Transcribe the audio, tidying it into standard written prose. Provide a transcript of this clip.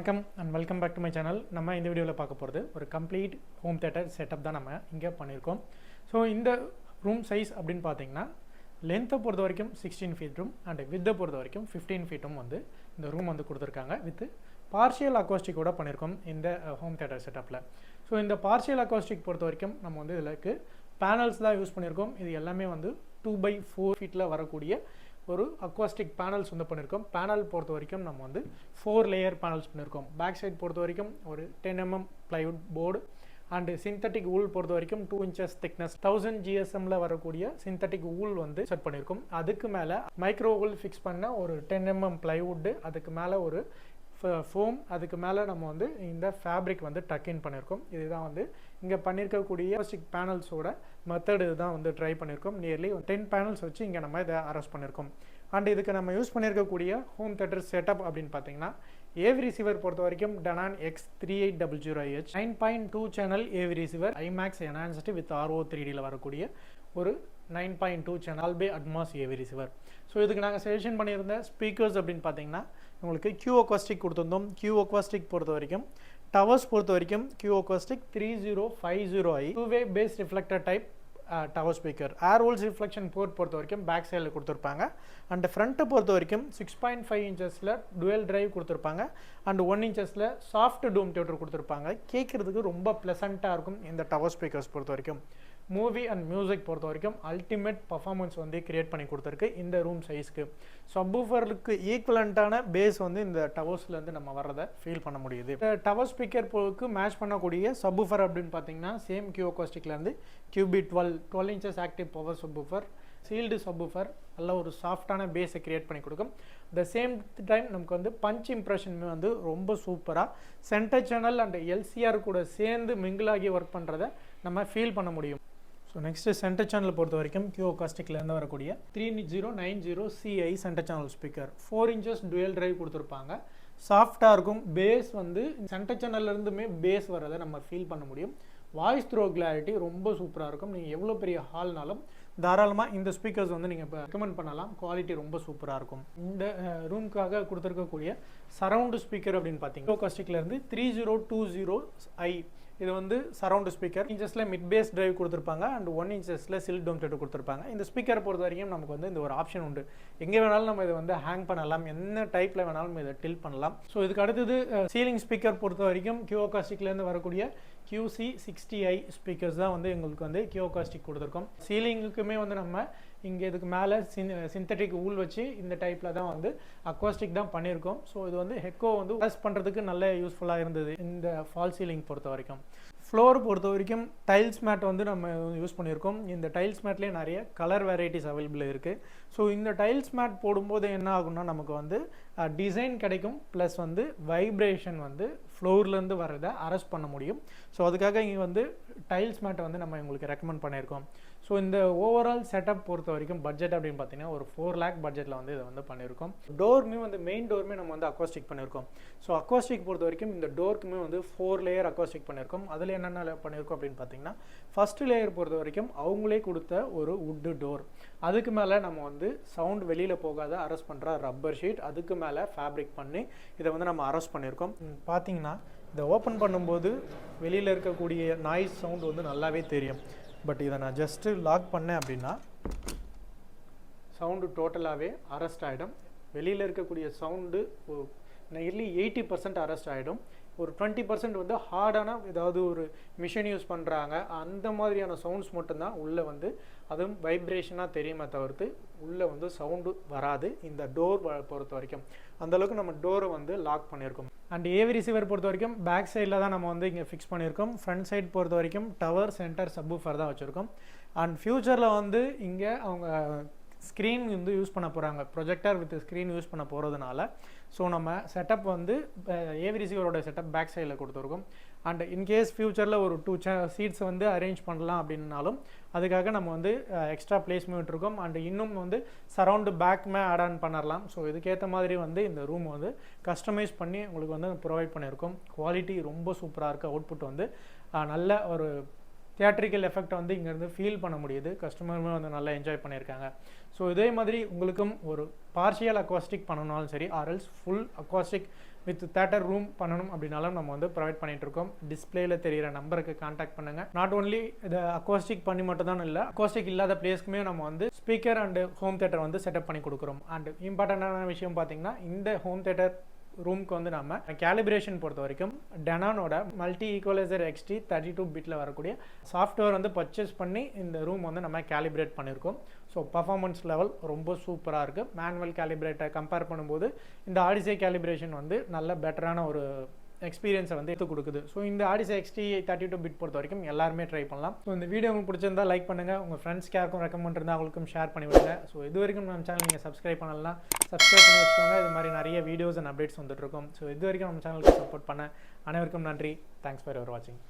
வணக்கம் and welcome back to my channel. நம்ம இந்த வீடியோவில் பார்க்க போகிறது ஒரு கம்ப்ளீட் ஹோம் தியேட்டர் செட்டப் தான் நம்ம இங்கே பண்ணியிருக்கோம். ஸோ இந்த ரூம் சைஸ் அப்படின்னு பார்த்தீங்கன்னா லென்த்தை பொறுத்த வரைக்கும் 16 ஃபீட்டும் அண்ட் வித்தை பொறுத்த வரைக்கும் 15 ஃபீட்டும் வந்து இந்த ரூம் வந்து கொடுத்துருக்காங்க. வித் பார்ஷியல் அக்கோஸ்டிக்கோட பண்ணியிருக்கோம் இந்த ஹோம் தியேட்டர் செட்டப்பில். ஸோ இந்த பார்ஷியல் அக்கோஸ்டிக் பொறுத்த வரைக்கும் நம்ம வந்து இதில் பேனல்ஸ் தான் யூஸ் பண்ணியிருக்கோம். இது எல்லாமே வந்து 2x4 ஃபீட்டில் வரக்கூடிய ஒரு அக்வாஸ்டிக் பேனல்ஸ் வந்து பண்ணியிருக்கோம். பேனல் பொறுத்த வரைக்கும் நம்ம வந்து 4 லேயர் பேனல்ஸ் பண்ணியிருக்கோம். பேக் சைட் பொறுத்த வரைக்கும் ஒரு 10 mm plywood board and synthetic wool பொறுத்த வரைக்கும் 2 inches திக்னஸ் 1000 GSM வரக்கூடிய சிந்தட்டிக் ஊல் வந்து செட் பண்ணியிருக்கோம். அதுக்கு மேலே மைக்ரோ ஊல் ஃபிக்ஸ் பண்ண ஒரு 10 mm பிளைவுட்டு, அதுக்கு மேலே ஒரு ஃபோம், அதுக்கு மேலே நம்ம வந்து இந்த ஃபேப்ரிக் வந்து டக்கின் பண்ணியிருக்கோம். இதுதான் வந்து இங்கே பண்ணியிருக்கக்கூடிய அக்வாஸ்டிக் பேனல்ஸோட மெத்தட் இதுதான் வந்து ட்ரை பண்ணியிருக்கோம். நியர்லி 10 பேனல்ஸ் வச்சு இங்கே நம்ம இதை அரெஸ்ட் பண்ணியிருக்கோம். அண்ட் இதுக்கு நம்ம யூஸ் பண்ணியிருக்கக்கூடிய ஹோம் தியேட்டர் செட்டப் அப்படின்னு பார்த்தீங்கன்னா ஏவி ரிசீவர் பொறுத்த வரைக்கும் Denon X3800H 9.2 channel AV receiver IMAX enhanced with RO 3Dயில் வரக்கூடிய ஒரு 9.2 சேனல் பே அட்மாஸ் ஏவி ரிசீவர். ஸோ இதுக்கு நாங்கள் செலெக்ஷன் பண்ணியிருந்த ஸ்பீக்கர்ஸ் அப்படின்னு பார்த்தீங்கன்னா உங்களுக்கு Q அக்வாஸ்டிக் கொடுத்துருந்தோம். Q அக்வாஸ்டிக் பொறுத்த வரைக்கும் டவர்ஸ் பொறுத்த வரைக்கும் Q acoustic 3050i 2-way bass reflector type tower speaker. Air holes reflection port பொறுத்த வரைக்கும் பேக் சைடில் கொடுத்துருப்பாங்க. அண்ட் ஃப்ரண்ட்டை பொறுத்த வரைக்கும் 6.5 inches டுவெல் டிரைவ் கொடுத்துருப்பாங்க. And 1 inches soft dome tweeter கொடுத்துருப்பாங்க. கேட்குறதுக்கு ரொம்ப ப்ளசண்ட்டாக இருக்கும் இந்த டவர் ஸ்பீக்கர்ஸ் பொறுத்த வரைக்கும். மூவி அண்ட் மியூசிக் பொறுத்த வரைக்கும் அல்டிமேட் பர்ஃபார்மன்ஸ் வந்து கிரியேட் பண்ணி கொடுத்துருக்கு இந்த ரூம் சைஸ்க்கு. சப்வூஃபருக்கு ஈக்குவலண்ட்டான பேஸ் வந்து இந்த டவர்ஸ்லேருந்து நம்ம வர்றதை ஃபீல் பண்ண முடியுது. இந்த டவர் ஸ்பீக்கருக்கு மேட்ச் பண்ணக்கூடிய சப்வூஃபர் அப்படின்னு பார்த்தீங்கன்னா same Q அக்வாஸ்டிக்லேருந்து QB12 inches active power subwoofer, sealed subwoofer, நல்ல ஒரு சாஃப்டான பேஸை கிரியேட் பண்ணி கொடுக்கும். த சேம் டைம் நமக்கு வந்து பஞ்ச் இம்ப்ரெஷனுமே வந்து ரொம்ப சூப்பராக சென்டர் சேனல் அண்ட் LCR கூட சேர்ந்து மிங்கிளாகி ஒர்க் பண்ணுறதை நம்ம ஃபீல் பண்ண முடியும். ஸோ நெக்ஸ்ட்டு சென்டர் சேனல் பொறுத்த வரைக்கும் Q அக்வாஸ்டிக்லேருந்து வரக்கூடிய 3090CI centre channel speaker 4 inches dual drive கொடுத்துருப்பாங்க. சாஃப்டாக இருக்கும். பேஸ் வந்து சென்டர் சேனல்லேருந்துமே பேஸ் வரதை நம்ம ஃபீல் பண்ண முடியும். வாய்ஸ் த்ரோ கிளாரிட்டி ரொம்ப சூப்பராக இருக்கும். நீங்கள் எவ்வளோ பெரிய ஹால்னாலும் தாராளமாக இந்த ஸ்பீக்கர்ஸ் வந்து நீங்கள் இப்போ ரெக்கமெண்ட் பண்ணலாம். குவாலிட்டி ரொம்ப சூப்பராக இருக்கும். இந்த ரூமுக்காக கொடுத்துருக்கக்கூடிய சரவுண்டு ஸ்பீக்கர் அப்படின்னு பார்த்தீங்கன்னா அக்வாஸ்டிக்லேருந்து 3020i இது வந்து சரவுண்டு ஸ்பீக்கர். இன்ச்சஸில் மிட் பேஸ் டிரைவ் கொடுத்துருப்பாங்க அண்ட் 1 inches சில் டோம் தியேட்டர் கொடுத்துருப்பாங்க. இந்த ஸ்பீக்கரை பொறுத்த வரைக்கும் நமக்கு வந்து இந்த ஒரு ஆப்ஷன் உண்டு. எங்கே வேணாலும் நம்ம இதை வந்து ஹேங் பண்ணலாம், என்ன டைப்பில் வேணாலும் இதை டில் பண்ணலாம். ஸோ இதுக்கு அடுத்தது சீலிங் ஸ்பீக்கர் பொறுத்த வரைக்கும் Q அக்வாஸ்டிக்லேருந்து வரக்கூடிய QC60i ஸ்பீக்கர்ஸ் தான் வந்து எங்களுக்கு வந்து Q அக்வாஸ்டிக் கொடுத்துருக்கோம். சீலிங்குக்குமே வந்து நம்ம இங்கே இதுக்கு மேலே சிந்தட்டிக் ஊல் வச்சு இந்த டைப்பில் தான் வந்து அக்வாஸ்டிக் தான் பண்ணியிருக்கோம். ஸோ இது வந்து ஹெக்கோ வந்து ப்ளஸ் பண்ணுறதுக்கு நல்ல யூஸ்ஃபுல்லாக இருந்தது இந்த ஃபால் சீலிங் பொறுத்த வரைக்கும். ஃப்ளோர் பொறுத்த வரைக்கும் டைல்ஸ் மேட் வந்து நம்ம யூஸ் பண்ணியிருக்கோம். இந்த டைல்ஸ் மேட்லேயே நிறைய கலர் வெரைட்டிஸ் அவைலபிள் இருக்குது. ஸோ இந்த டைல்ஸ் மேட் போடும்போது என்ன ஆகும்னா நமக்கு வந்து டிசைன் கிடைக்கும், ப்ளஸ் வந்து வைப்ரேஷன் வந்து ஃப்ளோர்லேருந்து வரதை அரெஸ்ட் பண்ண முடியும். ஸோ அதுக்காக இங்கே வந்து டைல்ஸ் மேட்டை வந்து நம்ம உங்களுக்கு ரெக்கமெண்ட் பண்ணியிருக்கோம். ஸோ இந்த ஓவரால் செட்டப் பொறுத்த வரைக்கும் பட்ஜெட் அப்படின்னு பார்த்தீங்கன்னா ஒரு 4 lakh பட்ஜெட்டில் வந்து இதை வந்து பண்ணியிருக்கோம். டோருமே வந்து மெயின் டோருமே நம்ம வந்து அக்வாஸ்டிக் பண்ணியிருக்கோம். ஸோ அக்வாஸ்டிக் பொறுத்த வரைக்கும் இந்த டோருக்குமே வந்து 4 லேயர் அக்வாஸ்டிக் பண்ணியிருக்கோம். அதில் என்னென்ன பண்ணியிருக்கோம் அப்படின்னு பார்த்தீங்கன்னா ஃபஸ்ட்டு லேயர் பொறுத்த வரைக்கும் அவங்களே கொடுத்த ஒரு வுட்டு டோர், அதுக்கு மேலே நம்ம வந்து சவுண்ட் வெளியில் போகாத அரெஸ்ட் பண்ணுற ரப்பர் ஷீட், அதுக்கு மேலே ஃபேப்ரிக் பண்ணி இதை வந்து நம்ம அரெஸ்ட் பண்ணியிருக்கோம். பார்த்தீங்கன்னா இதை ஓப்பன் பண்ணும்போது வெளியில் இருக்கக்கூடிய நாய்ஸ் சவுண்ட் வந்து நல்லாவே தெரியும். பட் இதை நான் ஜஸ்ட்டு லாக் பண்ணேன் அப்படின்னா சவுண்டு டோட்டலாகவே அரெஸ்ட் ஆகிடும். வெளியில் இருக்கக்கூடிய சவுண்டு நியர்லி 80% அரெஸ்ட் ஆகிடும். ஒரு 20% வந்து ஹார்டான ஏதாவது ஒரு மிஷின் யூஸ் பண்ணுறாங்க அந்த மாதிரியான சவுண்ட்ஸ் மட்டும்தான் உள்ளே வந்து அதுவும் வைப்ரேஷனாக தெரியுமே தவிர்த்து உள்ளே வந்து சவுண்டு வராது இந்த டோர் பொறுத்த வரைக்கும். அந்தளவுக்கு நம்ம டோரை வந்து லாக் பண்ணியிருக்கோம். அண்ட் ஏவி ரிசீவர் பொறுத்த வரைக்கும் பேக் சைடில் தான் நம்ம வந்து இங்கே ஃபிக்ஸ் பண்ணியிருக்கோம். ஃப்ரண்ட் சைட் பொறுத்த வரைக்கும் டவர் சென்டர் சப்வூஃபர் தான் வச்சுருக்கோம். அண்ட் ஃப்யூச்சரில் வந்து இங்கே அவங்க ஸ்க்ரீன் வந்து யூஸ் பண்ண போகிறாங்க, ப்ரொஜெக்டர் வித் ஸ்க்ரீன் யூஸ் பண்ண போகிறதுனால ஸோ நம்ம செட்டப் வந்து ஏவி ரிசீவரோட செட்டப் பேக் சைடில் கொடுத்துருக்கோம். அண்ட் இன்கேஸ் ஃப்யூச்சரில் ஒரு 2 சீட்ஸ் வந்து அரேஞ்ச் பண்ணலாம் அப்படின்னாலும் அதுக்காக நம்ம வந்து எக்ஸ்ட்ரா பிளேஸ்மெண்ட் இருக்கும். அண்ட் இன்னும் வந்து சரவுண்டு பேக்குமே ஆட் ஆன் பண்ணலாம். ஸோ இதுக்கேற்ற மாதிரி வந்து இந்த ரூம் வந்து கஸ்டமைஸ் பண்ணி உங்களுக்கு வந்து ப்ரொவைட் பண்ணியிருக்கோம். குவாலிட்டி ரொம்ப சூப்பராக இருக்குது. அவுட்புட் வந்து நல்ல ஒரு தியேட்ரிக்கல் எஃபெக்ட் வந்து இங்கேருந்து ஃபீல் பண்ண முடியுது. கஸ்டமருமே வந்து நல்லா என்ஜாய் பண்ணியிருக்காங்க. ஸோ இதே மாதிரி உங்களுக்கும் ஒரு பார்ஷியல் அக்வாஸ்டிக் பண்ணணும்னாலும் சரி, or else full acoustic with theatre room பண்ணணும் அப்படின்னாலும் நம்ம வந்து ப்ரொவைட் பண்ணிட்டு இருக்கோம். டிஸ்பிளேல தெரியிற நம்பருக்கு கான்டாக்ட் பண்ணுங்க. நாட் ஓன்லி இதை அக்வாஸ்டிக் பண்ணி மட்டும் தான் இல்லை, அக்வாஸ்டிக் இல்லாத பிளேஸ்க்குமே நம்ம வந்து ஸ்பீக்கர் அண்ட் ஹோம் தேட்டர் வந்து செட்டப் பண்ணி கொடுக்குறோம். அண்ட் இம்பார்ட்டண்டான விஷயம் பார்த்தீங்கன்னா, இந்த ஹோம் தேட்டர் ரூம்க்கு வந்து நம்ம கேலிப்ரேஷன் பொறுத்த வரைக்கும் டெனானோட மல்டி ஈக்குவலைசர் XT 32 பிட்டில் வரக்கூடிய சாஃப்ட்வேர் வந்து பர்ச்சேஸ் பண்ணி இந்த ரூம் வந்து நம்ம கேலிப்ரேட் பண்ணியிருக்கோம். ஸோ பர்ஃபார்மன்ஸ் லெவல் ரொம்ப சூப்பராக இருக்குது. மேனுவல் கேலிப்ரேட்டை கம்பேர் பண்ணும்போது இந்த ஆடிசை கேலிப்ரேஷன் வந்து நல்ல பெட்டரான ஒரு எக்ஸ்பீரியன்ஸை வந்து எடுத்து கொடுக்குது. ஸோ இந்த ஆடிசை XT 32 பிட் பொறுத்த வரைக்கும் எல்லாருமே ட்ரை பண்ணலாம். ஸோ இந்த வீடியோ உங்களுக்கு பிடிச்சிருந்தா லைக் பண்ணுங்கள், உங்கள் ஃப்ரெண்ட்ஸ்க்கு யாருக்கும் ரெக்கமெண்ட் இருந்தால் அவங்களுக்கும் ஷேர் பண்ணி விடுங்க. ஸோ இது வரைக்கும் நம்ம சேனல் நீங்கள் சப்ஸ்கிரைப் பண்ணலாம், சப்ஸ்கிரைப் பண்ணி வச்சுக்கோங்க. இது மாதிரி நிறைய வீடியோஸ் அண்ட் அப்டேட்ஸ் வந்துட்டு இருக்கும். ஸோ இது வரைக்கும் நம்ம சேனலுக்கு சப்போர்ட் பண்ண அனைவருக்கும் நன்றி. தேங்க்ஸ் ஃபார் யுவர் வாட்சிங்.